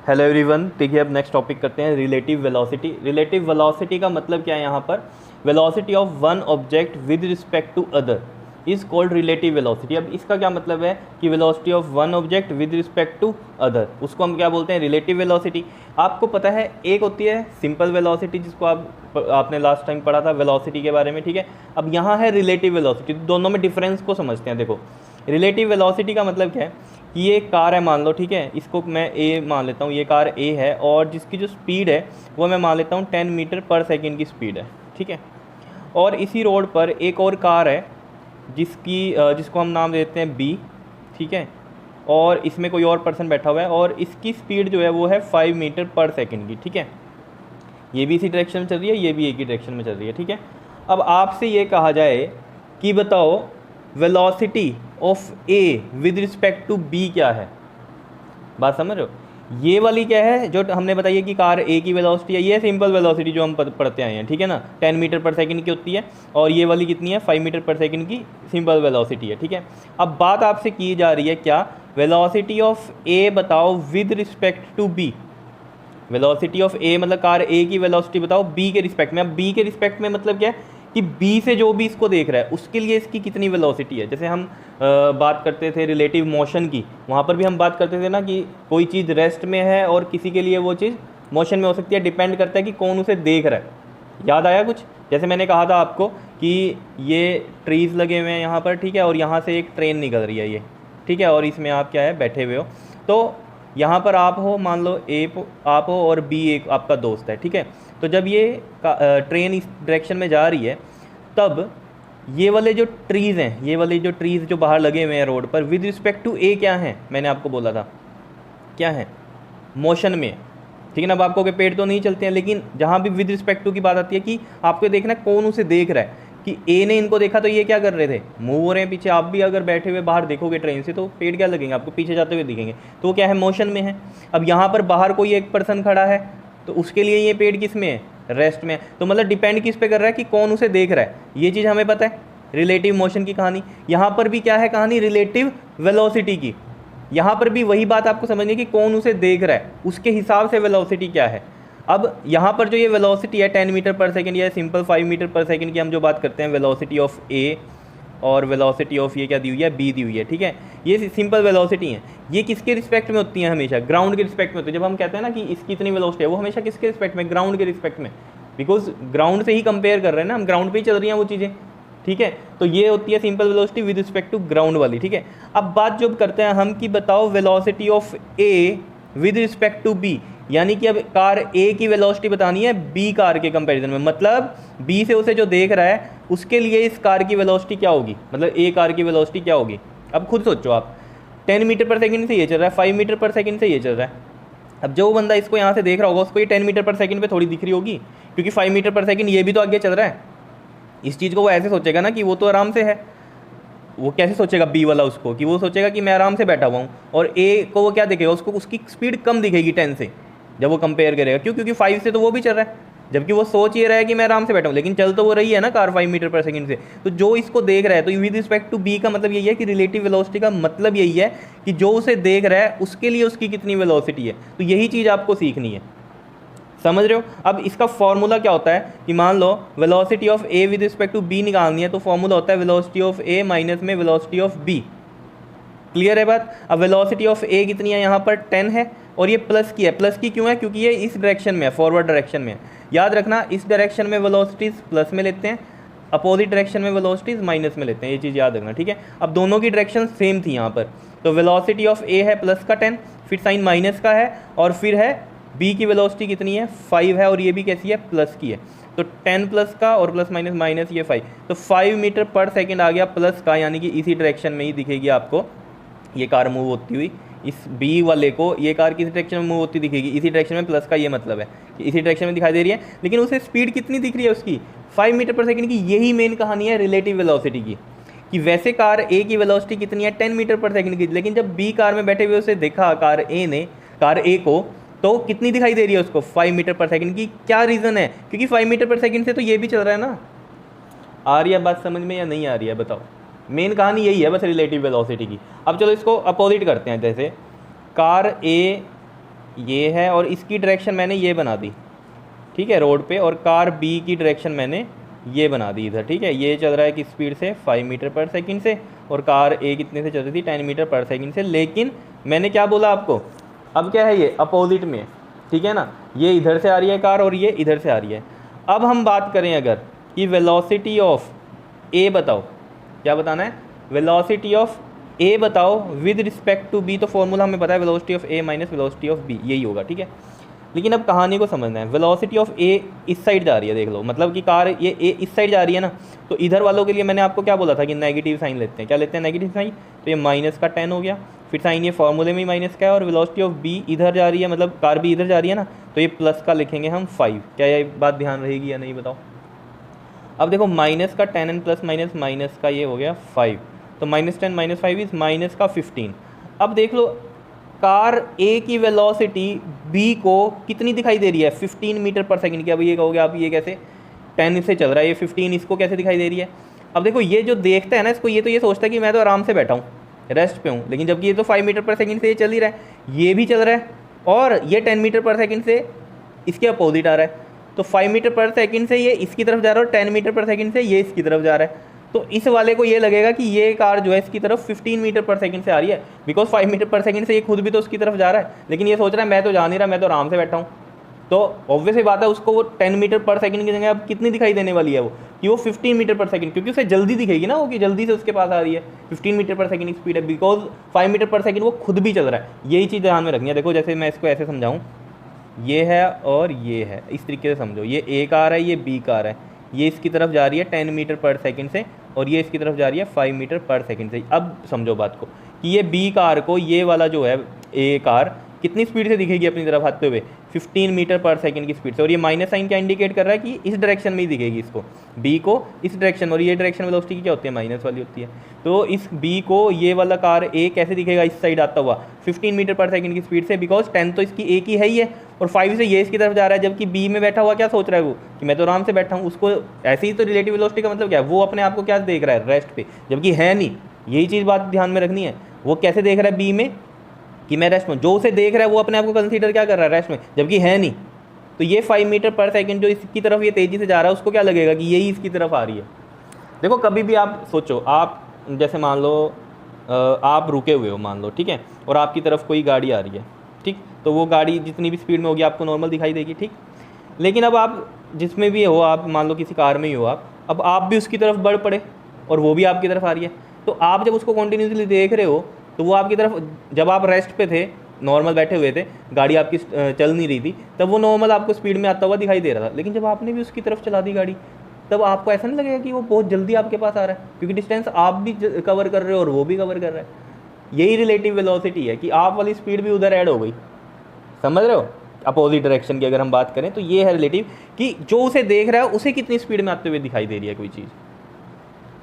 Hello everyone, देखिए अब next topic करते हैं रिलेटिव वेलोसिटी। रिलेटिव वेलोसिटी का मतलब क्या है यहाँ पर? Velocity of one object with respect to other is called relative velocity. अब इसका क्या मतलब है कि velocity of one object with respect to other, उसको हम क्या बोलते हैं? Relative velocity. आपको पता है एक होती है सिंपल वेलोसिटी, जिसको आपने लास्ट टाइम पढ़ा था वेलोसिटी के बारे में, ठीक है। अब यहाँ है रिलेटिव वेलोसिटी, दोनों में डिफरेंस को समझते हैं। देखो, रिलेटिव वेलोसिटी का मतलब क्या है कि ये कार है, मान लो, ठीक है, इसको मैं ए मान लेता हूँ, ये कार ए है और जिसकी जो स्पीड है वो मैं मान लेता हूँ 10 मीटर पर सेकेंड की स्पीड है, ठीक है। और इसी रोड पर एक और कार है जिसको हम नाम देते हैं बी, ठीक है, और इसमें कोई और पर्सन बैठा हुआ है और इसकी स्पीड जो है वो है 5 मीटर पर सेकेंड की, ठीक है। ये भी इसी डायरेक्शन में चल रही है, ये भी एक ही डायरेक्शन में चल रही है, ठीक है। अब आपसे ये कहा जाए कि बताओ velocity of A with respect to B क्या है? बात समझ रहे हो? ये वाली क्या है जो हमने बताई है कि कार ए की वेलोसिटी है, ये सिंपल वेलोसिटी जो हम पढ़ते आए हैं, ठीक है ना, 10 मीटर पर सेकंड की होती है। और ये वाली कितनी है? 5 मीटर पर सेकंड की सिंपल वेलोसिटी है, ठीक है। अब बात आपसे की जा रही है क्या? वेलोसिटी ऑफ ए बताओ with respect to B. Velocity of A मतलब कार ए की वेलोसिटी बताओ बी के रिस्पेक्ट में। अब बी के रिस्पेक्ट में मतलब क्या है कि बी से जो भी इसको देख रहा है उसके लिए इसकी कितनी वेलोसिटी है। जैसे हम बात करते थे रिलेटिव मोशन की, वहाँ पर भी हम बात करते थे ना कि कोई चीज़ रेस्ट में है और किसी के लिए वो चीज़ मोशन में हो सकती है, डिपेंड करता है कि कौन उसे देख रहा है। याद आया कुछ? जैसे मैंने कहा था आपको कि ये ट्रीज़ लगे हुए हैं यहाँ पर, ठीक है, और यहाँ से एक ट्रेन निकल रही है ये, ठीक है, और इसमें आप क्या है बैठे हुए हो। तो यहाँ पर आप हो, मान लो आप हो और बी एक आपका दोस्त है, ठीक है। तो जब ये ट्रेन इस डायरेक्शन में जा रही है तब ये वाले जो ट्रीज़ हैं, ये वाले जो ट्रीज़ जो बाहर लगे हुए हैं रोड पर, विद रिस्पेक्ट टू ए क्या है? मैंने आपको बोला था क्या है? मोशन में, ठीक है ना। अब आपको के पेड़ तो नहीं चलते हैं, लेकिन जहाँ भी विद रिस्पेक्ट टू की बात आती है कि आपको देखना है कौन उसे देख रहा है। कि ए ने इनको देखा तो ये क्या कर रहे थे? मूव हो रहे हैं पीछे। आप भी अगर बैठे हुए बाहर देखोगे ट्रेन से तो पेड़ क्या लगेंगे आपको? पीछे जाते हुए दिखेंगे। तो वो क्या है? मोशन में है। अब यहाँ पर बाहर कोई एक पर्सन खड़ा है तो उसके लिए ये पेड़ किस में है? रेस्ट में है। तो मतलब डिपेंड किस पे कर रहा है कि कौन उसे देख रहा है, ये चीज़ हमें पता है। रिलेटिव मोशन की कहानी यहाँ पर भी क्या है? कहानी रिलेटिव वेलोसिटी की। यहाँ पर भी वही बात आपको समझनी है कि कौन उसे देख रहा है, उसके हिसाब से वेलोसिटी क्या है। अब यहाँ पर जो ये वेलोसिटी है 10 मीटर पर सेकंड या सिंपल 5 मीटर पर सेकंड की हम जो बात करते हैं, वेलोसिटी ऑफ ए और वेलोसिटी ऑफ ये क्या दी हुई है? बी दी हुई है, ठीक है। ये सिंपल वेलोसिटी है। ये किसके रिस्पेक्ट में होती है? हमेशा ग्राउंड के रिस्पेक्ट में होती है। जब हम कहते हैं ना कि इसकी इतनी वेलोसिटी है, वो हमेशा किसके रिस्पेक्ट में? ग्राउंड के रिस्पेक्ट में। बिकॉज ग्राउंड से ही कंपेयर कर रहे हैं ना हम, ग्राउंड पर ही चल रही हैं वो चीज़ें, ठीक है। तो ये होती है simple velocity with respect to ground वाली, ठीक है। अब बात जो करते हैं हम कि बताओ velocity of A with respect to B, यानी कि अब कार ए की वेलोसिटी बतानी है बी कार के कंपैरिजन में। मतलब बी से उसे जो देख रहा है उसके लिए इस कार की वेलोसिटी क्या होगी, मतलब ए कार की वेलोसिटी क्या होगी? अब खुद सोचो आप, 10 मीटर पर सेकंड से ये चल रहा है, 5 मीटर पर सेकंड से ये चल रहा है। अब जो बंदा इसको यहाँ से देख रहा होगा उसको ये 10 मीटर पर सेकंड पे थोड़ी दिख रही होगी, क्योंकि 5 मीटर पर सेकंड ये भी तो आगे चल रहा है। इस चीज़ को वो ऐसे सोचेगा ना कि वो तो आराम से है। वो कैसे सोचेगा बी वाला उसको? कि वो सोचेगा कि मैं आराम से बैठा हुआ हूँ। और ए को वो क्या दिखेगा? उसको उसकी स्पीड कम दिखेगी 10 से जब वो कंपेयर करेगा। क्यों? क्योंकि 5 से तो वो भी चल रहा है, जबकि वो सोच ये रहा है कि मैं आराम से बैठा हूँ, लेकिन चल तो वो रही है ना कार 5 मीटर पर सेकंड से। तो जो इसको देख रहा है, तो विद रिस्पेक्ट टू बी का मतलब यही है कि रिलेटिव वेलोसिटी का मतलब यही है कि जो उसे देख रहा है उसके लिए उसकी कितनी वेलोसिटी है। तो यही चीज़ आपको सीखनी है, समझ रहे हो? अब इसका फॉर्मूला क्या होता है कि मान लो velocity of A with respect to B निकालनी है, तो फॉर्मूला होता है वेलोसिटी ऑफ ए माइनस में वेलोसिटी ऑफ बी। क्लियर है बात? अब वेलोसिटी ऑफ ए कितनी है? यहाँ पर 10 है और ये प्लस की है। प्लस की क्यों है? क्योंकि ये इस डायरेक्शन में है, फॉरवर्ड डायरेक्शन में है। याद रखना, इस डायरेक्शन में वेलोसिटीज़ प्लस में लेते हैं, अपोजिट डायरेक्शन में वेलोसिटीज़ माइनस में लेते हैं, ये चीज़ याद रखना, ठीक है। अब दोनों की डायरेक्शन सेम थी यहाँ पर, तो वेलोसिटी ऑफ ए है प्लस का 10, फिर साइन माइनस का है, और फिर है बी की वेलोसिटी कितनी है? 5 है, और ये भी कैसी है? प्लस की है। तो 10 प्लस का और प्लस माइनस माइनस ये 5, तो 5 मीटर पर सेकंड आ गया प्लस का, यानी कि इसी डायरेक्शन में ही दिखेगी आपको ये कार मूव होती हुई। इस बी वाले को ये कार किसी डायरेक्शन में मूव होती दिखेगी? इसी डायरेक्शन में। प्लस का ये मतलब है कि इसी डायरेक्शन में दिखाई दे रही है, लेकिन उसे स्पीड कितनी दिख रही है उसकी? 5 मीटर पर सेकंड की। यही मेन कहानी है रिलेटिव वेलोसिटी की, कि वैसे कार ए की वेलोसिटी कितनी है? 10 मीटर पर सेकंड की, लेकिन जब बी कार में बैठे हुए उसे देखा कार ए को, तो कितनी दिखाई दे रही है उसको? 5 मीटर पर सेकंड की। क्या रीज़न है? क्योंकि 5 मीटर पर सेकंड से तो ये भी चल रहा है ना। आ रही है बात समझ में या नहीं आ रही है? बताओ। मेन कहानी यही है बस रिलेटिव वेलोसिटी की। अब चलो इसको अपोजिट करते हैं। जैसे कार ए ये है और इसकी डायरेक्शन मैंने ये बना दी, ठीक है, रोड पे, और कार बी की डायरेक्शन मैंने ये बना दी इधर, ठीक है। ये चल रहा है किस स्पीड से, 5 मीटर पर सेकंड से, और कार ए कितने से चल रही थी, 10 मीटर पर सेकंड से। लेकिन मैंने क्या बोला आपको, अब क्या है, ये अपोजिट में, ठीक है ना, ये इधर से आ रही है कार और ये इधर से आ रही है। अब हम बात करें अगर कि वेलोसिटी ऑफ ए बताओ, क्या बताना है, वेलोसिटी ऑफ ए बताओ विद रिस्पेक्ट टू बी, तो फॉर्मूला हमें पता है velocity of A minus velocity of B, यही होगा, ठीक है। लेकिन अब कहानी को समझना है, वेलोसिटी ऑफ ए इस साइड जा रही है, देख लो, मतलब कि कार ये ए इस साइड जा रही है ना, तो इधर वालों के लिए मैंने आपको क्या बोला था कि नेगेटिव साइन लेते हैं, क्या लेते हैं, नेगेटिव साइन, तो ये माइनस का 10 हो गया, फिर साइन ये फॉर्मूले में ही माइनस का है, और वेलोसिटी ऑफ बी इधर जा रही है, मतलब कार बी इधर जा रही है ना, तो ये प्लस का लिखेंगे हम 5। क्या ये बात ध्यान रहेगी या नहीं बताओ। अब देखो माइनस का 10 एंड प्लस माइनस, माइनस का ये हो गया 5, तो -10 - 5 इज माइनस का 15। अब देख लो कार ए की वेलोसिटी बी को कितनी दिखाई दे रही है, 15 मीटर पर सेकंड की। अब ये कहोगे आप ये कैसे, 10 से चल रहा है, ये 15 इसको कैसे दिखाई दे रही है। अब देखो ये जो देखता है ना इसको, ये तो ये सोचता है कि मैं तो आराम से बैठा हूँ, रेस्ट पे हूँ, लेकिन जबकि ये तो 5 मीटर पर सेकंड से ये चल ही रहा है, ये भी चल रहा है, और ये 10 मीटर पर सेकंड से इसके अपोजिट आ रहा है। तो 5 मीटर पर सेकंड से ये इसकी तरफ जा रहा है और 10 मीटर पर सेकंड से ये इसकी तरफ जा रहा है। तो इस वाले को ये लगेगा कि ये कार जो है इसकी तरफ 15 मीटर पर सेकंड से आ रही है, बिकॉज 5 मीटर पर सेकंड से ये खुद भी तो उसकी तरफ जा रहा है, लेकिन ये सोच रहा है मैं तो जा नहीं रहा, मैं तो आराम से बैठा हूँ। तो ऑब्वियसली बात है उसको वो 10 मीटर पर सेकंड की जगह अब कितनी दिखाई देने वाली है वो, कि वो 15 मीटर पर सेकंड, क्योंकि उसे जल्दी दिखेगी ना वो, कि जल्दी से उसके पास आ रही है, 15 मीटर पर सेकंड की स्पीड है, बिकॉज 5 मीटर पर सेकंड वो खुद भी चल रहा है। यही चीज़ ध्यान में रखनी है। देखो जैसे मैं इसको ऐसे समझाऊँ, ये है और ये है, इस तरीके से समझो, ये ए कार है, ये बी कार है, ये इसकी तरफ जा रही है 10 मीटर पर सेकंड से, और ये इसकी तरफ जा रही है 5 मीटर पर सेकंड से। अब समझो बात को कि ये बी कार को ये वाला जो है ए कार कितनी स्पीड से दिखेगी अपनी तरफ आते हुए, 15 मीटर पर सेकंड की स्पीड से। और ये माइनस साइन क्या इंडिकेट कर रहा है कि इस डायरेक्शन में ही दिखेगी इसको, बी को इस डायरेक्शन, और ये डायरेक्शन वेलोसिटी की क्या होती है, माइनस वाली होती है। तो इस बी को ये वाला कार ए कैसे दिखेगा, इस साइड आता हुआ 15 मीटर पर सेकंड की स्पीड से, बिकॉज 10 तो इसकी ए की है ही है, और 5 से ये इसकी तरफ जा रहा है, जबकि बी में बैठा हुआ क्या सोच रहा है वो, कि मैं तो आराम से बैठा हूँ। उसको ऐसे ही तो रिलेटिव वेलोसिटी का मतलब क्या है, वो अपने आप को क्या देख रहा है, रेस्ट पे, जबकि है नहीं। यही चीज़ बात ध्यान में रखनी है। वो कैसे देख रहा है बी में, कि मैं रेस्ट में, जो उसे देख रहा है वो अपने आप को कंसीडर क्या कर रहा है, रेस्ट में, जबकि है नहीं। तो ये 5 मीटर पर सेकंड जो इसकी तरफ ये तेज़ी से जा रहा है, उसको क्या लगेगा कि यही इसकी तरफ आ रही है। देखो कभी भी आप सोचो, आप जैसे मान लो आप रुके हुए हो मान लो, ठीक है, और आपकी तरफ कोई गाड़ी आ रही है, ठीक, तो वो गाड़ी जितनी भी स्पीड में होगी आपको नॉर्मल दिखाई देगी, ठीक। लेकिन अब आप जिसमें भी हो, आप मान लो किसी कार में ही हो आप, अब आप भी उसकी तरफ बढ़ पड़े और वो भी आपकी तरफ आ रही है, तो आप जब उसको कॉन्टीन्यूसली देख रहे हो तो वो आपकी तरफ, जब आप रेस्ट पे थे, नॉर्मल बैठे हुए थे, गाड़ी आपकी चल नहीं रही थी, तब वो नॉर्मल आपको स्पीड में आता हुआ दिखाई दे रहा था। लेकिन जब आपने भी उसकी तरफ चला दी गाड़ी, तब आपको ऐसा नहीं लगेगा कि वो बहुत जल्दी आपके पास आ रहा है, क्योंकि डिस्टेंस आप भी कवर कर रहे हो और वो भी कवर कर रहा है। यही रिलेटिव वेलोसिटी है कि आप वाली स्पीड भी उधर ऐड हो गई, समझ रहे हो, अपोजिट डायरेक्शन की अगर हम बात करें तो ये है रिलेटिव, कि जो उसे देख रहा है उसे कितनी स्पीड में आते हुए दिखाई दे रही है कोई चीज़,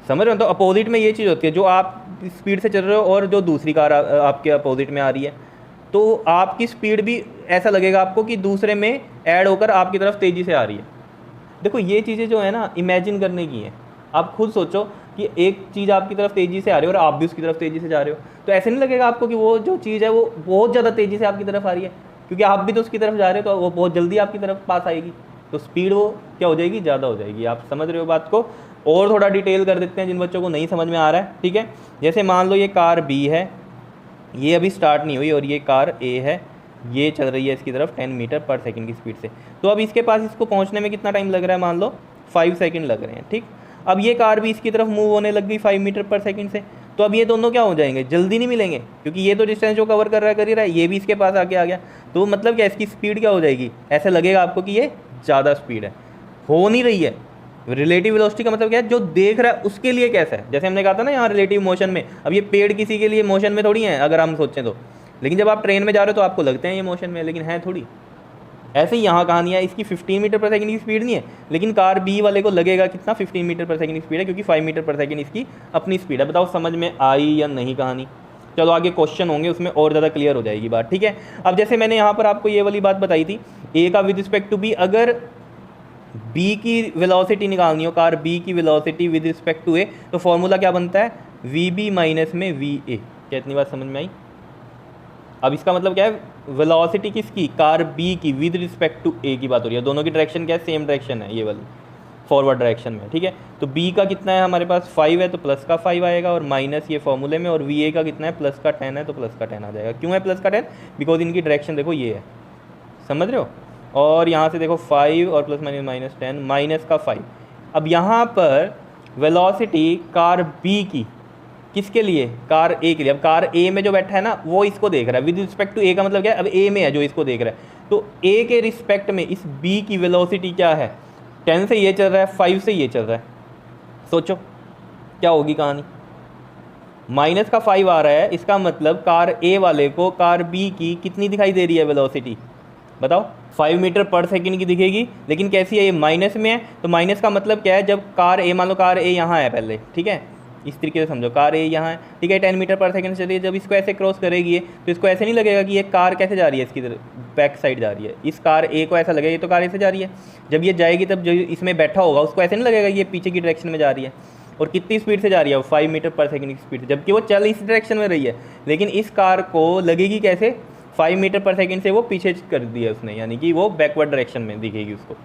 समझ रहे हो। तो अपोजिट में ये चीज़ होती है, जो आप स्पीड से चल रहे हो और जो दूसरी कार आपके अपोजिट में आ रही है, तो आपकी स्पीड भी ऐसा लगेगा आपको कि दूसरे में ऐड होकर आपकी तरफ तेज़ी से आ रही है। देखो ये चीज़ें जो है ना, इमेजिन करने की है। आप खुद सोचो कि एक चीज़ आपकी तरफ तेज़ी से आ रही है और आप भी उसकी तरफ तेज़ी से जा रहे हो, तो ऐसे नहीं लगेगा आपको कि वो जो चीज़ है वो बहुत ज़्यादा तेज़ी से आपकी तरफ आ रही है, क्योंकि आप भी तो उसकी तरफ जा रहे हो, तो वो बहुत जल्दी आपकी तरफ पास आएगी, तो स्पीड वो क्या हो जाएगी, ज़्यादा हो जाएगी। आप समझ रहे हो बात को। और थोड़ा डिटेल कर देते हैं जिन बच्चों को नहीं समझ में आ रहा है, ठीक है। जैसे मान लो ये कार बी है, ये अभी स्टार्ट नहीं हुई, और ये कार ए है, ये चल रही है इसकी तरफ 10 मीटर पर सेकंड की स्पीड से। तो अब इसके पास इसको पहुंचने में कितना टाइम लग रहा है, मान लो 5 सेकंड लग रहे हैं, ठीक। अब ये कार भी इसकी तरफ मूव होने लग गई 5 मीटर पर सेकंड से, तो अब ये दोनों क्या हो जाएंगे, जल्दी नहीं मिलेंगे, क्योंकि ये तो डिस्टेंस जो कवर कर रहा है कर ही रहा है, ये भी इसके पास आके आ गया, तो मतलब क्या इसकी स्पीड क्या हो जाएगी, ऐसा लगेगा आपको कि ये ज़्यादा स्पीड है, हो नहीं रही है। रिलेटिव वेलोसिटी का मतलब क्या है, जो देख रहा है उसके लिए कैसा है। जैसे हमने कहा था ना यहाँ रिलेटिव मोशन में, अब ये पेड़ किसी के लिए मोशन में थोड़ी है अगर हम सोचें तो, लेकिन जब आप ट्रेन में जा रहे हो तो आपको लगते हैं ये मोशन में, लेकिन है थोड़ी। ऐसे ही यहाँ कहानी है, इसकी 15 मीटर पर सेकंड की स्पीड नहीं है, लेकिन कार बी वाले को लगेगा कितना, 15 मीटर पर सेकंड की स्पीड है, क्योंकि 5 मीटर पर सेकंड इसकी अपनी स्पीड है। बताओ समझ में आई या नहीं कहानी। चलो आगे क्वेश्चन होंगे, उसमें और ज़्यादा क्लियर हो जाएगी बात, ठीक है। अब जैसे मैंने यहाँ पर आपको ये वाली बात बताई थी, ए का विद रिस्पेक्ट टू बी, अगर बी की वेलोसिटी निकालनी हो, कार बी की वेलोसिटी विद रिस्पेक्ट टू ए, तो फॉर्मूला क्या बनता है, वी बी माइनस में वी ए। क्या इतनी बात समझ में आई। अब इसका मतलब क्या है, वेलोसिटी किसकी, कार बी की विद रिस्पेक्ट टू ए की बात हो रही है। दोनों की डायरेक्शन क्या है, सेम डायरेक्शन है ये वाली, फॉरवर्ड डायरेक्शन में, ठीक है। तो b का कितना है हमारे पास 5 है तो प्लस का 5 आएगा, और माइनस ये फॉर्मूले में, और va का कितना है प्लस का 10 है तो प्लस का 10 आ जाएगा। क्यों है प्लस का 10, बिकॉज इनकी डायरेक्शन देखो ये है, समझ रहे हो। और यहाँ से देखो 5 और प्लस माइनस माइनस 10, माइनस का 5। अब यहाँ पर वेलोसिटी कार बी की किसके लिए, कार ए के लिए। अब कार ए में जो बैठा है ना वो इसको देख रहा है विद रिस्पेक्ट टू ए का मतलब क्या है, अब ए में है जो इसको देख रहा है, तो ए के रिस्पेक्ट में इस बी की वेलोसिटी क्या है, 10 से ये चल रहा है, 5 से ये चल रहा है। सोचो क्या होगी कहानी, माइनस का 5 आ रहा है, इसका मतलब कार ए वाले को कार बी की कितनी दिखाई दे रही है वेलोसिटी, बताओ 5 मीटर पर सेकंड की दिखेगी, लेकिन कैसी है ये माइनस में है। तो माइनस का मतलब क्या है, जब कार ए, मान लो कार ए यहाँ है पहले, ठीक है, इस तरीके से समझो, कार ए यहाँ है, ठीक है, 10 मीटर पर सेकंड चलिए, जब इसको ऐसे क्रॉस करेगी ये, तो इसको ऐसे नहीं लगेगा कि ये कार कैसे जा रही है, इसकी तरफ बैक साइड जा रही है, इस कार ए को ऐसा लगेगा ये तो कार ऐसे जा रही है। जब ये जाएगी तब जो इसमें बैठा होगा उसको ऐसे नहीं लगेगा कि ये पीछे की डायरेक्शन में जा रही है। और कितनी स्पीड से जा रही है, 5 मीटर पर सेकंड की स्पीड, जबकि वो चल इस डायरेक्शन में रही है, लेकिन इस कार को लगेगी कैसे, 5 मीटर पर सेकंड से वो पीछे कर दिया उसने, यानी कि वो बैकवर्ड डायरेक्शन में दिखेगी उसको।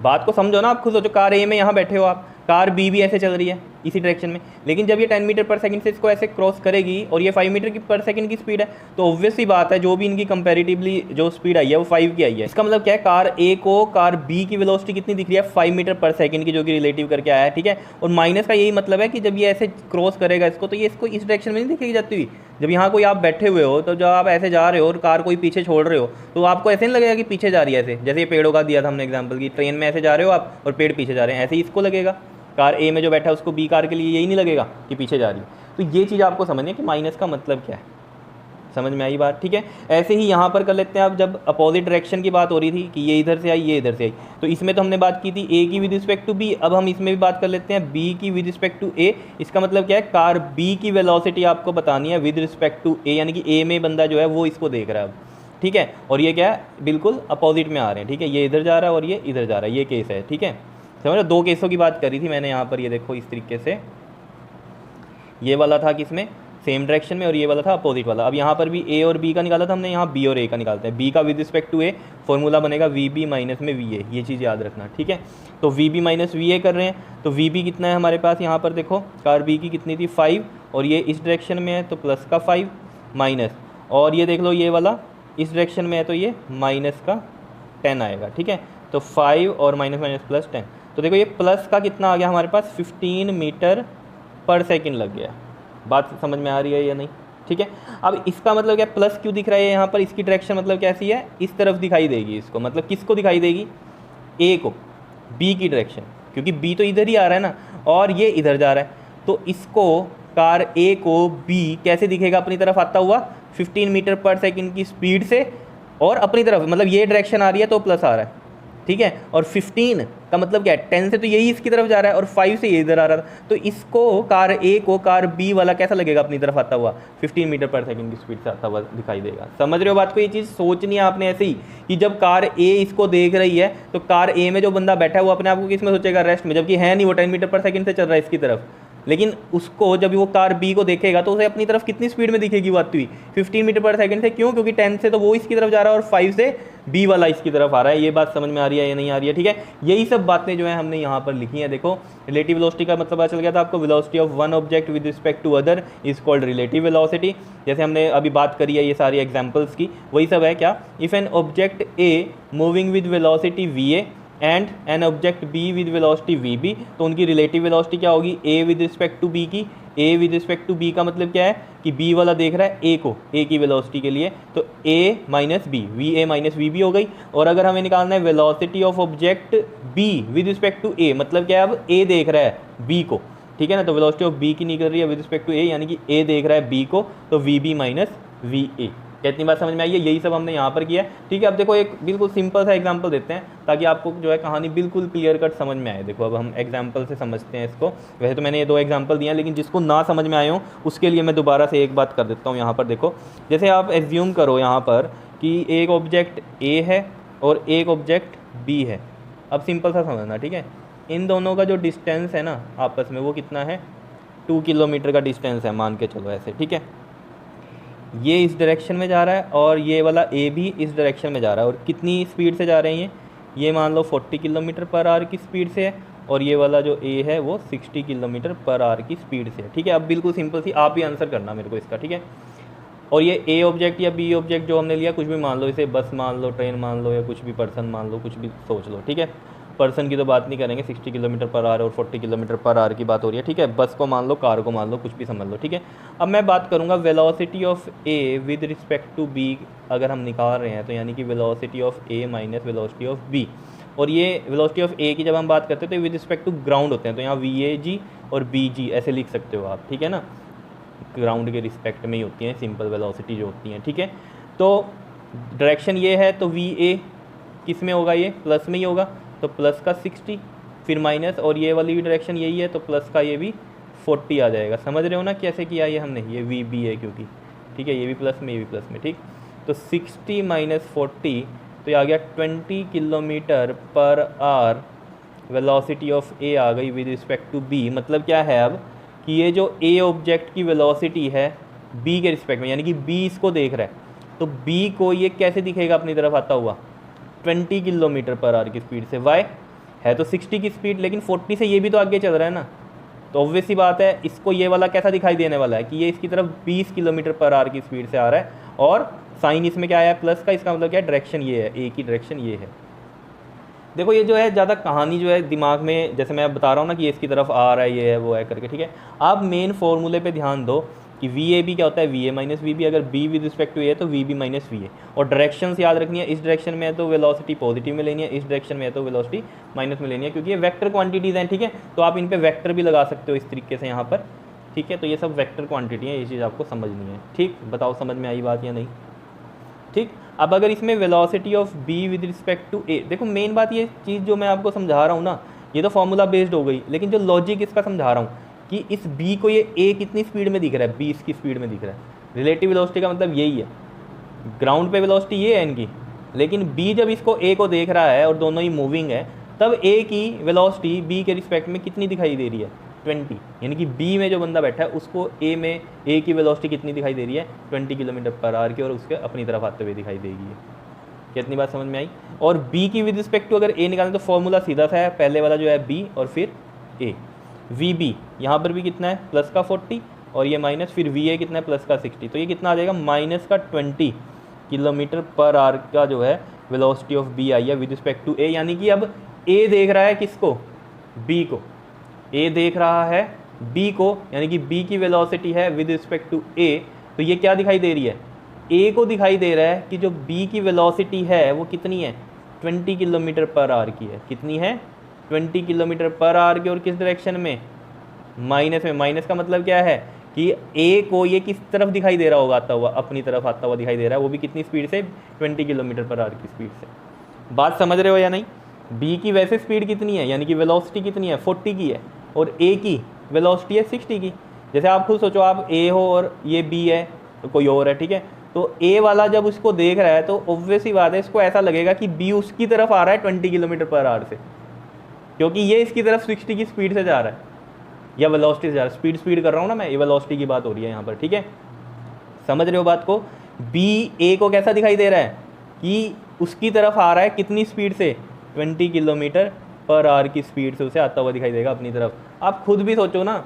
बात को समझो ना, आप खुद सोचो, कार ए में यहाँ बैठे हो आप, कार बी भी ऐसे चल रही है इसी डायरेक्शन में, लेकिन जब ये 10 मीटर पर सेकंड से इसको ऐसे क्रॉस करेगी और ये 5 मीटर की पर सेकंड की स्पीड है, तो ऑब्वियस सी बात है जो भी इनकी कंपैरेटिवली जो स्पीड आई है वो 5 की आई है। इसका मतलब क्या है, कार ए को कार बी की वेलोसिटी कितनी दिख रही है, 5 मीटर पर सेकंड की, जो कि रिलेटिव करके आया है, ठीक है। और माइनस का यही मतलब है कि जब ये ऐसे क्रॉस करेगा इसको, तो ये इसको इस डायरेक्शन में नहीं दिखेगी जाती हुई। जब यहाँ कोई आप बैठे हुए हो, तो जब आप ऐसे जा रहे हो और कार कोई पीछे छोड़ रहे हो, तो आपको ऐसे नहीं लगेगा कि पीछे जा रही है, ऐसे जैसे ये पेड़ों का दिया था हमने एग्जाम्पल की, ट्रेन में ऐसे जा रहे हो आप और पेड़ पीछे जा रहे हैं, ऐसे ही इसको लगेगा, कार ए में जो बैठा है उसको बी कार के लिए यही नहीं लगेगा कि पीछे जा रही है। तो ये चीज़ आपको समझनी है कि माइनस का मतलब क्या है, समझ में आई बात, ठीक है। ऐसे ही यहाँ पर कर लेते हैं। अब जब अपोजिट डायरेक्शन की बात हो रही थी कि ये इधर से आई ये इधर से आई, तो इसमें तो हमने बात की थी ए की विद रिस्पेक्ट टू बी, अब हम इसमें भी बात कर लेते हैं बी की विद रिस्पेक्ट टू ए। इसका मतलब क्या है, कार बी की वेलोसिटी आपको बतानी है विद रिस्पेक्ट टू ए, यानी कि ए में बंदा जो है वो इसको देख रहा है अब, ठीक है। और ये क्या है, बिल्कुल अपोजिट में आ रहे हैं, ठीक है, ये इधर जा रहा है और ये इधर जा रहा है, ये केस है, ठीक है। समझ, दो केसों की बात करी थी मैंने यहाँ पर, ये देखो इस तरीके से, ये वाला था किसमें, सेम डायरेक्शन में, और ये वाला था अपोजिट वाला। अब यहाँ पर भी ए और बी का निकाला था हमने, यहाँ बी और ए का निकालते हैं। बी का with respect to A formula बनेगा वी बी माइनस में वी ए, ये चीज़ याद रखना, ठीक है। तो V B minus V A कर रहे हैं, तो वी बी कितना है हमारे पास, यहाँ पर देखो कार बी की कितनी थी 5, और ये इस डायरेक्शन में है तो प्लस का 5 माइनस, और ये देख लो ये वाला इस डायरेक्शन में है तो ये माइनस का 10 आएगा, ठीक है। तो 5 और माइनस माइनस प्लस 10, तो देखो ये प्लस का कितना आ गया हमारे पास, 15 मीटर पर सेकंड लग गया। बात समझ में आ रही है या नहीं, ठीक है। अब इसका मतलब क्या, प्लस क्यों दिख रहा है यहाँ पर, इसकी डायरेक्शन मतलब कैसी है, इस तरफ दिखाई देगी इसको, मतलब किसको दिखाई देगी, ए को, बी की डायरेक्शन, क्योंकि बी तो इधर ही आ रहा है ना और ये इधर जा रहा है, तो इसको कार ए को बी कैसे दिखेगा, अपनी तरफ आता हुआ 15 मीटर पर सेकंड की स्पीड से, और अपनी तरफ मतलब ये डायरेक्शन आ रही है तो प्लस आ रहा है, ठीक है। और 15 का मतलब क्या है, 10 से तो यही इसकी तरफ जा रहा है और 5 से ये इधर आ रहा था, तो इसको कार ए को कार बी वाला कैसा लगेगा, अपनी तरफ आता हुआ 15 मीटर पर सेकंड की स्पीड से आता हुआ दिखाई देगा। समझ रहे हो बात को, ये चीज़ सोचनी है आपने ऐसे ही कि जब कार ए इसको देख रही है तो कार ए में जो बंदा बैठा है वो अपने आप को किस में सोचेगा, रेस्ट में, जबकि है नहीं, वो 10 मीटर पर सेकंड से चल रहा है इसकी तरफ। लेकिन उसको जब वो कार बी को देखेगा तो उसे अपनी तरफ कितनी स्पीड में दिखेगी वो आती हुई, 15 मीटर पर सेकंड से। क्यों, क्योंकि 10 से तो वो इसकी तरफ जा रहा है और 5 से बी वाला इसकी तरफ आ रहा है। ये बात समझ में आ रही है या नहीं आ रही है, ठीक है। यही सब बातें जो है हमने यहाँ पर लिखी हैं। देखो रिलेटिव वेलोसिटी का मतलब पता चल गया था आपको, velocity of one object with respect to other is called relative velocity. जैसे हमने अभी बात करी है ये सारी एग्जाम्पल्स की, वही सब है क्या, if an object A moving with velocity V A and an object B with velocity V B, तो उनकी रिलेटिव वेलोसिटी क्या होगी, A with respect to B की। A with respect to B का मतलब क्या है कि बी वाला देख रहा है ए को, ए की वेलोसिटी के लिए, तो A minus B, V A minus V B हो गई। और अगर हमें निकालना है velocity of object B with respect to A, मतलब क्या है, अब ए देख रहा है बी को, ठीक है ना, तो वेलोसिटी ऑफ बी की निकल रही है विद रिस्पेक्ट टू ए, यानी कि ए देख रहा है बी को, तो V B minus V A. कितनी बात समझ में आई है, यही सब हमने यहाँ पर किया है, ठीक है। अब देखो एक बिल्कुल सिंपल सा एग्जांपल देते हैं ताकि आपको जो है कहानी बिल्कुल क्लियर कट समझ में आए। देखो अब हम एग्जांपल से समझते हैं इसको। वैसे तो मैंने ये 2 एग्जांपल दिए हैं, लेकिन जिसको ना समझ में आए हो उसके लिए मैं दोबारा से एक बात कर देता हूँ। यहाँ पर देखो, जैसे आप एज्यूम करो यहाँ पर कि एक ऑब्जेक्ट ए है और एक ऑब्जेक्ट बी है। अब सिंपल सा समझना, ठीक है। इन दोनों का जो डिस्टेंस है ना आपस में, वो कितना है, 2 किलोमीटर का डिस्टेंस है, मान के चलो ऐसे, ठीक है। ये इस डायरेक्शन में जा रहा है और ये वाला ए भी इस डायरेक्शन में जा रहा है, और कितनी स्पीड से जा रहे हैं ये मान लो 40 किलोमीटर पर आवर की स्पीड से है, और ये वाला जो ए है वो 60 किलोमीटर पर आवर की स्पीड से है। ठीक है, अब बिल्कुल सिंपल सी आप ही आंसर करना मेरे को इसका। ठीक है, और ये ए ऑब्जेक्ट या बी ऑब्जेक्ट जो हमने लिया, कुछ भी मान लो, इसे बस मान लो, ट्रेन मान लो, या कुछ भी पर्सन मान लो, कुछ भी सोच लो। ठीक है, पर्सन की तो बात नहीं करेंगे, 60 किलोमीटर पर आवर और 40 किलोमीटर पर आवर की बात हो रही है। ठीक है, बस को मान लो, कार को मान लो, कुछ भी समझ लो। ठीक है, अब मैं बात करूँगा velocity of A with respect to B अगर हम निकाल रहे हैं, तो यानी कि velocity of A minus velocity of B. और ये वेलोसिटी ऑफ ए की जब हम बात करते हैं तो विद रिस्पेक्ट टू ग्राउंड होते हैं, तो यहाँ वी ए जी और बी जी ऐसे लिख सकते हो आप। ठीक है ना, ग्राउंड के रिस्पेक्ट में ही होती हैं सिंपल वेलोसिटी जो होती हैं। ठीक है, तो डायरेक्शन ये है, तो वी ए किस में होगा, ये प्लस में ही होगा, तो प्लस का 60 फिर माइनस, और ये वाली भी डायरेक्शन यही है तो प्लस का ये भी 40 आ जाएगा। समझ रहे हो ना कैसे किया ये हमने, ये वी बी है क्योंकि। ठीक है, ये भी प्लस में, ये भी प्लस में। ठीक, तो 60 माइनस 40, तो ये आ गया 20 kilometre per hour velocity of A आ गई विद रिस्पेक्ट टू बी। मतलब क्या है अब कि ये जो ए ऑब्जेक्ट की वेलोसिटी है बी के रिस्पेक्ट में, यानी कि बी इसको देख रहा है, तो बी को ये कैसे दिखेगा अपनी तरफ आता हुआ, 20 किलोमीटर पर आवर की स्पीड से। वाई है तो 60 की स्पीड, लेकिन 40 से ये भी तो आगे चल रहा है ना, तो ऑब्वियस सी बात है इसको ये वाला कैसा दिखाई देने वाला है कि ये इसकी तरफ 20 किलोमीटर पर आवर की स्पीड से आ रहा है, और साइन इसमें क्या आया है, प्लस का। इसका मतलब क्या है, डायरेक्शन ये है, ए की डायरेक्शन ये है। देखो ये जो है ज़्यादा कहानी जो है दिमाग में, जैसे मैं बता रहा हूँ ना कि ये इसकी तरफ आ रहा है, ये है वो है करके। ठीक है, आप मेन फॉर्मूले पे ध्यान दो कि वी ए बी क्या होता है, V A minus V B. अगर B with respect to A है तो V B minus V A, और डायरेक्शन याद रखनी है, इस डायरेक्शन में है तो वेलोसिटी पॉजिटिव में लेनी है, इस डायरेक्शन में है तो वेलोसिटी माइनस में लेनी है, क्योंकि ये वेक्टर क्वांटिटीज़ हैं। ठीक है, तो आप इन पर वेक्टर भी लगा सकते हो इस तरीके से यहाँ पर। ठीक है, तो ये सब वेक्टर क्वान्टिटी है, ये चीज़ आपको समझनी है। ठीक, बताओ समझ में आई बात या नहीं। ठीक, अब अगर इसमें velocity of B with respect to A, देखो मेन बात ये चीज़ जो मैं आपको समझा रहा हूँ ना, ये तो फॉर्मूला बेस्ड हो गई, लेकिन जो लॉजिक इसका समझा रहा हूँ कि इस बी को ये ए कितनी स्पीड में दिख रहा है, 20 की स्पीड में दिख रहा है। रिलेटिव वेलोसिटी का मतलब यही है, ग्राउंड पे वेलोसिटी ये है इनकी, लेकिन बी जब इसको ए को देख रहा है और दोनों ही मूविंग है, तब ए की वेलोसिटी बी के रिस्पेक्ट में कितनी दिखाई दे रही है, 20। यानी कि बी में जो बंदा बैठा है उसको ए में ए की वेलोसिटी कितनी दिखाई दे रही है, 20 किलोमीटर पर आवर की, और उसके अपनी तरफ आते हुए दिखाई देगी। कितनी बात समझ में आई। और बी की विद रिस्पेक्ट टू अगर ए निकालें तो फॉर्मूला सीधा सा है, पहले वाला जो है बी और फिर ए। वी बी यहाँ पर भी कितना है, प्लस का 40, और ये माइनस, फिर वी ए कितना है, प्लस का 60, तो ये कितना आ जाएगा, माइनस का 20 किलोमीटर पर आवर का जो है वेलोसिटी ऑफ बी आई है विद रिस्पेक्ट टू ए। यानी कि अब ए देख रहा है किसको, बी को, ए देख रहा है बी को, यानी कि बी की वेलोसिटी है विद रिस्पेक्ट टू ए, तो ये क्या दिखाई दे रही है, ए को दिखाई दे रहा है कि जो बी की वेलोसिटी है वो कितनी है, 20 किलोमीटर पर आवर की है। कितनी है, 20 किलोमीटर पर आवर की, और किस डायरेक्शन में, माइनस में। माइनस का मतलब क्या है कि ए को ये किस तरफ दिखाई दे रहा होगा, आता हुआ, अपनी तरफ आता हुआ दिखाई दे रहा है, वो भी कितनी स्पीड से, 20 किलोमीटर पर आवर की स्पीड से। बात समझ रहे हो या नहीं। बी की वैसे स्पीड कितनी है, यानी कि वेलोसिटी कितनी है, 40 की है, और ए की वेलोसिटी है 60 की। जैसे आप खुद सोचो, आप ए हो और ये बी है, तो कोई और है। ठीक है, तो ए वाला जब उसको देख रहा है तो ऑब्वियस ही बात है इसको ऐसा लगेगा कि बी उसकी तरफ आ रहा है 20 किलोमीटर पर आवर से, क्योंकि ये इसकी तरफ 60 की स्पीड से जा रहा है, या वेलोसिटी से जा रहा है। स्पीड कर रहा हूँ ना मैं, ये वेलोसिटी की बात हो रही है यहाँ पर। ठीक है, समझ रहे हो बात को। बी ए को कैसा दिखाई दे रहा है कि उसकी तरफ आ रहा है कितनी स्पीड से, 20 किलोमीटर पर आवर की स्पीड से उसे आता हुआ दिखाई देगा अपनी तरफ। आप खुद भी सोचो ना,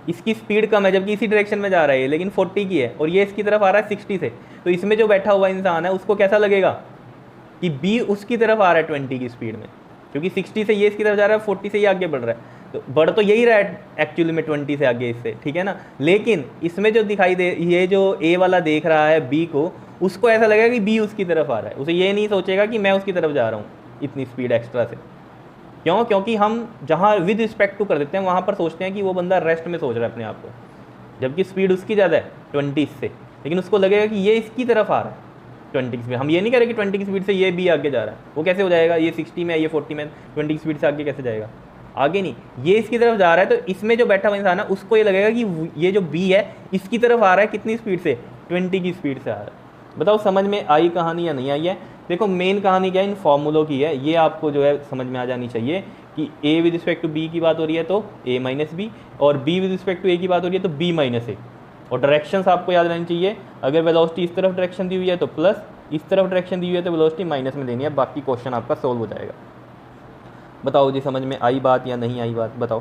इसकी स्पीड कम है जबकि इसी डायरेक्शन में जा रहा है ये, लेकिन 40 की है, और ये इसकी तरफ आ रहा है 60 से, तो इसमें जो बैठा हुआ इंसान है उसको कैसा लगेगा कि बी उसकी तरफ आ रहा है 20 की स्पीड में, क्योंकि 60 से ये इसकी तरफ जा रहा है, 40 से ये आगे बढ़ रहा है, तो बढ़ तो यही रहा है एक्चुअली में 20 से आगे इससे। ठीक है ना, लेकिन इसमें जो दिखाई दे, ये जो ए वाला देख रहा है बी को, उसको ऐसा लगेगा कि बी उसकी तरफ आ रहा है, उसे ये नहीं सोचेगा कि मैं उसकी तरफ जा रहा हूँ इतनी स्पीड एक्स्ट्रा से। क्यों, क्योंकि हम जहाँ विद रिस्पेक्ट टू कर देते हैं वहाँ पर सोचते हैं कि वो बंदा रेस्ट में सोच रहा है अपने आप को, जबकि स्पीड उसकी ज़्यादा है 20 से, लेकिन उसको लगेगा कि ये इसकी तरफ आ रहा है 20 की स्पीड। हम ये नहीं करें कि 20 की स्पीड से ये भी आगे जा रहा है, वो कैसे हो जाएगा, ये 60 में है, ये 40 में, 20 की स्पीड से आगे कैसे जाएगा, आगे नहीं, ये इसकी तरफ जा रहा है। तो इसमें जो बैठा हुआ इंसान है उसको ये लगेगा कि ये जो बी है इसकी तरफ आ रहा है कितनी स्पीड से, 20 की स्पीड से आ रहा है। बताओ समझ में आई कहानी या नहीं आई है। देखो मेन कहानी क्या है, इन फॉर्मूलों की है, ये आपको जो है समझ में आ जानी चाहिए कि a with respect to b की बात हो रही है तो a माइनस बी, और b with respect to a की बात हो रही है तो b माइनस ए, और डायरेक्शंस आपको याद रहनी चाहिए, अगर वेलोसिटी इस तरफ डायरेक्शन दी हुई है तो प्लस, इस तरफ डायरेक्शन दी हुई है तो वेलोसिटी माइनस में देनी है, बाकी क्वेश्चन आपका सोल्व हो जाएगा। बताओ जी समझ में आई बात या नहीं आई बात, बताओ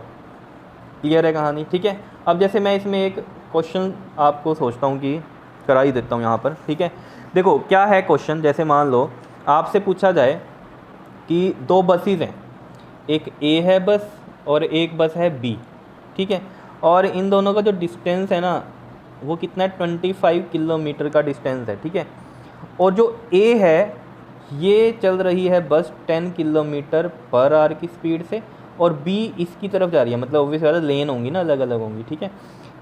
क्लियर है कहानी, ठीक है। अब जैसे मैं इसमें एक क्वेश्चन आपको सोचता हूँ कि करा ही देता हूँ यहाँ पर, ठीक है। देखो क्या है क्वेश्चन, जैसे मान लो आपसे पूछा जाए कि दो बसेस हैं, एक ए है बस और एक बस है बी, ठीक है, और इन दोनों का जो डिस्टेंस है ना वो कितना है, 25 किलोमीटर का डिस्टेंस है, ठीक है। और जो ए है ये चल रही है बस 10 किलोमीटर पर आवर की स्पीड से, और बी इसकी तरफ जा रही है, मतलब ऑब्वियस बात है लेन होंगी ना, अलग अलग होंगी, ठीक है।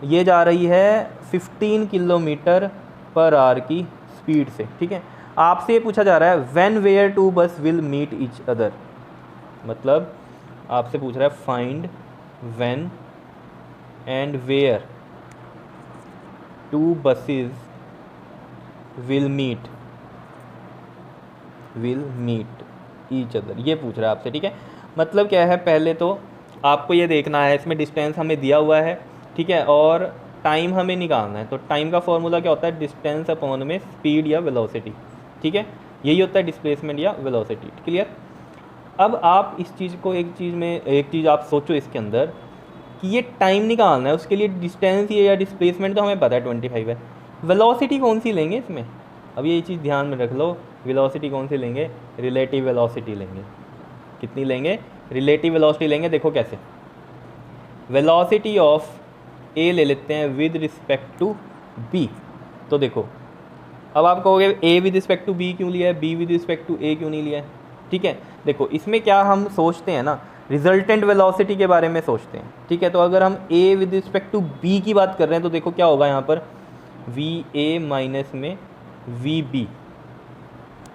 ये जा रही है 15 किलोमीटर पर आवर की स्पीड से, ठीक है। आपसे ये पूछा जा रहा है when where two bus will meet each other, मतलब आपसे पूछ रहा है find when and where two buses will meet each other, ये पूछ रहा है आपसे, ठीक है। मतलब क्या है, पहले तो आपको ये देखना है, इसमें डिस्टेंस हमें दिया हुआ है, ठीक है, और टाइम हमें निकालना है। तो टाइम का फॉर्मूला क्या होता है, डिस्टेंस अपॉन में स्पीड या वेलोसिटी, ठीक है, यही होता है डिस्प्लेसमेंट या वेलोसिटी, क्लियर। अब आप इस चीज़ को एक चीज़ आप सोचो इसके अंदर कि ये टाइम निकालना है, उसके लिए डिस्टेंस ये या डिस्प्लेसमेंट तो हमें पता है 25 है, वेलोसिटी कौन सी लेंगे इसमें, अब ये चीज़ ध्यान में रख लो, वेलोसिटी कौन सी लेंगे, रिलेटिव वेलोसिटी लेंगे। कितनी लेंगे, रिलेटिव वेलोसिटी लेंगे। देखो कैसे, वेलोसिटी ऑफ ए ले लेते हैं विद रिस्पेक्ट टू बी। तो देखो अब आप कहोगे A with respect to B क्यों लिया है, B with respect to A क्यों नहीं लिया है, ठीक है। देखो इसमें क्या हम सोचते हैं ना, रिजल्टेंट वेलोसिटी के बारे में सोचते हैं, ठीक है। तो अगर हम A with respect to B की बात कर रहे हैं तो देखो क्या होगा यहाँ पर, वी ए माइनस में वी बी,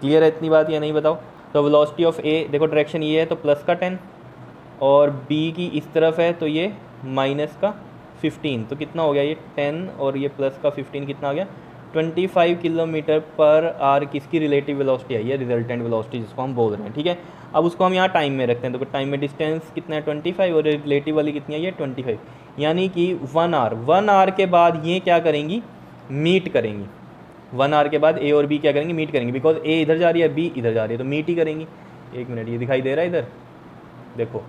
क्लियर है इतनी बात या नहीं, बताओ। तो वेलोसिटी ऑफ ए, देखो डायरेक्शन ये है तो प्लस का 10, और बी की इस तरफ है तो ये माइनस का 15, तो कितना हो गया ये 10 और ये प्लस का 15, कितना आ गया 25 किलोमीटर पर आवर किसकी रिलेटिव वेलोसिटी आई है, रिजल्टेंट वेलोसिटी जिसको हम बोल रहे हैं, ठीक है। अब उसको हम यहाँ टाइम में रखते हैं, तो टाइम में डिस्टेंस कितना है 25 और रिलेटिव वाली कितनी है ये 25, यानी कि 1 आवर के बाद ये क्या करेंगी, मीट करेंगी। 1 आवर के बाद ए और बी क्या करेंगे, मीट करेंगे, बिकॉज ए इधर जा रही है बी इधर जा रही है, तो मीट ही करेंगी। एक मिनट, ये दिखाई दे रहा है इधर, देखो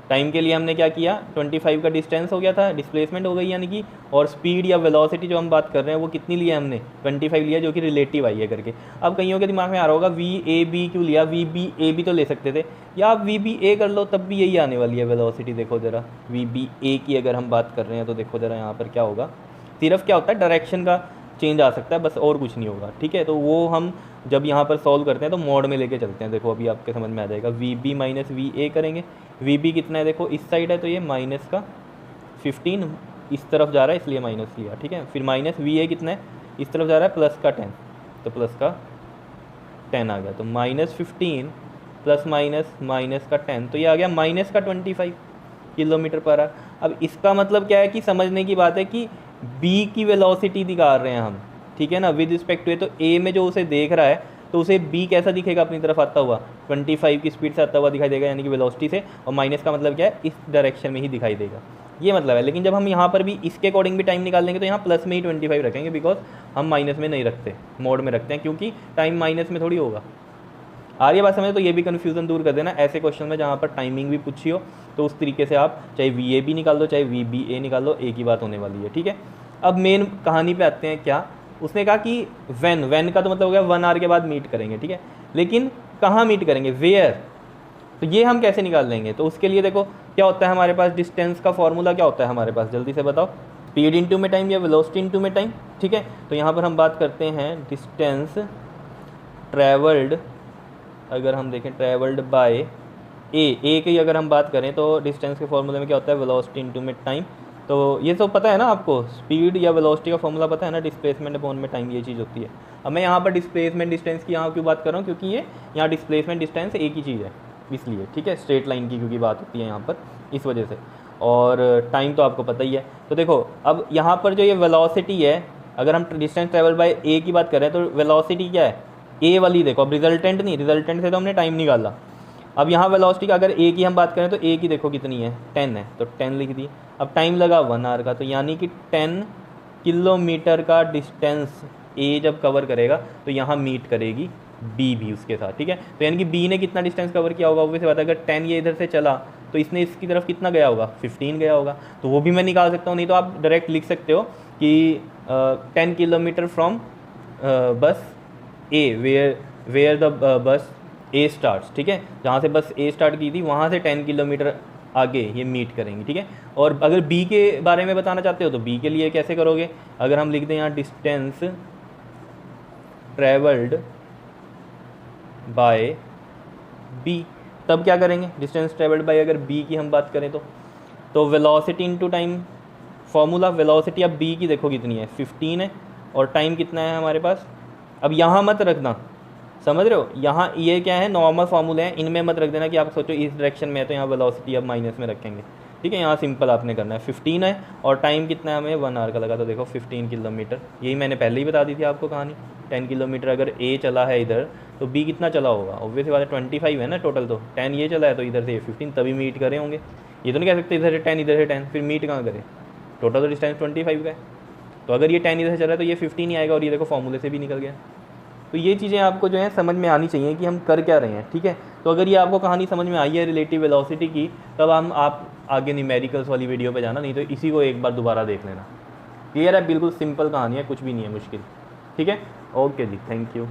टाइम के लिए हमने क्या किया, 25 का डिस्टेंस हो गया था, डिस्प्लेसमेंट हो गई यानी कि, और स्पीड या वेलोसिटी जो हम बात कर रहे हैं वो कितनी लिया हमने 25 लिया, जो कि रिलेटिव आई है करके। अब कईयों के दिमाग में आ रहा होगा वी ए बी क्यों लिया, वी बी ए भी तो ले सकते थे, या आप वी बी ए कर लो तब भी यही आने वाली है वेलोसिटी। देखो ज़रा वी बी ए की अगर हम बात कर रहे हैं तो देखो ज़रा यहाँ पर क्या होगा, सिर्फ क्या होता है डायरेक्शन का चेंज आ सकता है, बस और कुछ नहीं होगा, ठीक है। तो वो हम जब यहाँ पर सॉल्व करते हैं तो मोड में लेके चलते हैं, देखो अभी आपके समझ में आ जाएगा। V B minus V A करेंगे, वी बी कितना है, देखो इस साइड है तो ये माइनस का 15 इस तरफ जा रहा है इसलिए माइनस लिया, ठीक है। फिर माइनस वी ए कितना है, इस तरफ जा रहा है प्लस का 10, तो प्लस का 10 आ गया, तो -15 प्लस माइनस माइनस का 10, तो ये आ गया माइनस का 25 किलोमीटर पर आवर। अब इसका मतलब क्या है कि समझने की बात है कि बी की वेलोसिटी दिखा रहे हैं हम, ठीक है ना, विद रिस्पेक्ट टू ए। तो ए में जो उसे देख रहा है तो उसे बी कैसा दिखेगा, अपनी तरफ आता हुआ 25 की स्पीड से आता हुआ दिखाई देगा, यानी कि वेलोसिटी से, और माइनस का मतलब क्या है, इस डायरेक्शन में ही दिखाई देगा, ये मतलब है। लेकिन जब हम यहाँ पर भी इसके अकॉर्डिंग भी टाइम निकाल लेंगे तो यहाँ प्लस में ही 25 रखेंगे, बिकॉज हम माइनस में नहीं रखते, मोड में रखते हैं, क्योंकि टाइम माइनस में थोड़ी होगा। आ रही है बात समझ, तो ये भी कन्फ्यूज़न दूर कर देना ऐसे क्वेश्चन में जहाँ पर टाइमिंग भी पूछी हो, तो उस तरीके से आप चाहे वी ए भी निकाल दो चाहे वी बी ए निकाल दो, एक ही बात होने वाली है, ठीक है। अब मेन कहानी पे आते हैं, क्या उसने कहा कि व्हेन का तो मतलब हो गया 1 आवर के बाद मीट करेंगे, ठीक है, लेकिन कहाँ मीट करेंगे, वेयर, तो ये हम कैसे निकाल लेंगे। तो उसके लिए देखो क्या होता है हमारे पास, डिस्टेंस का फॉर्मूला क्या होता है हमारे पास, जल्दी से बताओ, स्पीड इंटू में टाइम या वेलोसिटी इंटू में टाइम, ठीक है। तो यहाँ पर हम बात करते हैं डिस्टेंस ट्रैवल्ड, अगर हम देखें ट्रैवल्ड बाय ए की अगर हम बात करें तो डिस्टेंस के फॉर्मूले में क्या होता है, वेलोसिटी इंटू में टाइम। तो ये सब पता है ना आपको, स्पीड या वेलोसिटी का फॉर्मूला पता है ना, डिस्प्लेसमेंट अपॉन में टाइम, ये चीज़ होती है। अब मैं यहाँ पर डिस्प्लेसमेंट डिस्टेंस की यहाँ क्यों बात कर रहा हूँ, क्योंकि ये यहाँ डिस्प्लेसमेंट डिस्टेंस एक ही चीज़ है इसलिए, ठीक है, स्ट्रेट लाइन की क्योंकि बात होती है यहाँ पर, इस वजह से। और टाइम तो आपको पता ही है। तो देखो अब यहाँ पर जो ये वेलोसिटी है, अगर हम डिस्टेंस ट्रेवल बाय ए की बात करें तो वेलोसिटी क्या है, ए वाली देखो, अब रिजल्टेंट नहीं, रिजल्टेंट से तो हमने टाइम निकाला। अब यहाँ वेलोसिटी का अगर ए की हम बात करें तो ए की देखो कितनी है, 10 है, तो 10 लिख दी। अब टाइम लगा 1 आवर का, तो यानी कि 10 किलोमीटर का डिस्टेंस ए जब कवर करेगा तो यहाँ मीट करेगी बी भी उसके साथ, ठीक है। तो यानी कि बी ने कितना डिस्टेंस कवर किया होगा, ऑब्वियस बात है, अगर 10 ये इधर से चला तो इसने इसकी तरफ कितना गया होगा, 15 गया होगा। तो वो भी मैं निकाल सकता हूँ, नहीं तो आप डायरेक्ट लिख सकते हो कि 10 किलोमीटर फ्रॉम बस ए, where the bus A starts, ठीक है, जहाँ से बस ए स्टार्ट की थी वहाँ से 10 किलोमीटर आगे ये मीट करेंगी, ठीक है। और अगर बी के बारे में बताना चाहते हो तो बी के लिए कैसे करोगे, अगर हम लिख दें यहाँ डिस्टेंस ट्रेवल्ड बाय बी, तब क्या करेंगे, डिस्टेंस ट्रेवल्ड बाय अगर बी की हम बात करें तो velocity into time, formula velocity अब बी की देखो कितनी है, 15 है, और टाइम कितना है हमारे पास। अब यहाँ मत रखना, समझ रहे हो, यहाँ ये क्या है, नॉर्मल फार्मूले हैं, इनमें मत रख देना कि आप सोचो इस डायरेक्शन में है तो यहाँ वेलोसिटी अब माइनस में रखेंगे, ठीक है। यहाँ सिंपल आपने करना है, 15 है और टाइम कितना है हमें 1 आवर का लगा, तो देखो 15 किलोमीटर, यही मैंने पहले ही बता दी थी आपको कहानी। 10 किलोमीटर अगर ए चला है इधर तो बी कितना चला होगा, ऑब्वियस बात है 25 है ना टोटल, तो 10 ये चला है तो इधर से 15, तभी मीट करे होंगे। ये तो नहीं कह सकते इधर से 10 इधर से 10, फिर मीट कहाँ करे, टोटल तो डिस्टेंस 25 का है। तो अगर ये 10 इधर से चल रहा है तो ये 15 ही आएगा, और ये देखो फॉर्मूले से भी निकल गया। तो ये चीज़ें आपको जो है समझ में आनी चाहिए कि हम कर क्या रहे हैं, ठीक है। तो अगर ये आपको कहानी समझ में आई है रिलेटिव वेलोसिटी की, तब आप आगे न्यूमेरिकल्स वाली वीडियो पे जाना, नहीं तो इसी को एक बार दोबारा देख लेना। क्लियर है, बिल्कुल सिंपल कहानी है, कुछ भी नहीं है मुश्किल, ठीक है। ओके जी, थैंक यू।